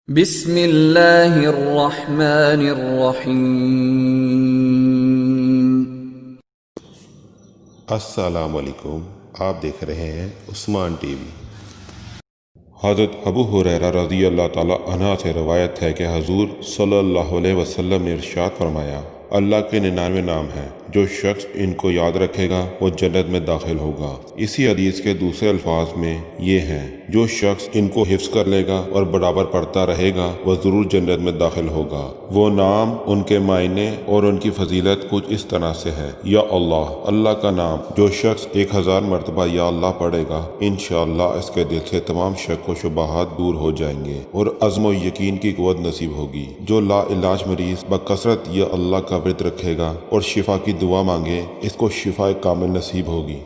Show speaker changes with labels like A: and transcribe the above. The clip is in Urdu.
A: بسم اللہ الرحمن الرحیم۔
B: السلام علیکم، آپ دیکھ رہے ہیں عثمان ٹی وی۔ حضرت ابو-ہرera رضی اللہ تعالیٰ عنہ سے روایت ہے کہ حضور صلی اللہ علیہ وسلم نے ارشاد فرمایا، اللہ کے 99 نام ہیں، جو شخص ان کو یاد رکھے گا وہ جنت میں داخل ہوگا۔ اسی حدیث کے دوسرے الفاظ میں یہ ہیں، جو شخص ان کو حفظ کر لے گا اور برابر پڑھتا رہے گا وہ ضرور جنت میں داخل ہوگا۔ وہ نام، ان کے معنی اور ان کی فضیلت کچھ اس طرح سے ہے۔ یا اللہ، اللہ کا نام، جو شخص 1000 مرتبہ یا اللہ پڑھے گا انشاءاللہ اس کے دل سے تمام شک و شبہات دور ہو جائیں گے اور عزم و یقین کی قوت نصیب ہوگی۔ جو لاعلاج مریض بکثرت یا اللہ کا ورد رکھے گا اور شفا کی دعا مانگے اس کو شفا کامل نصیب ہوگی۔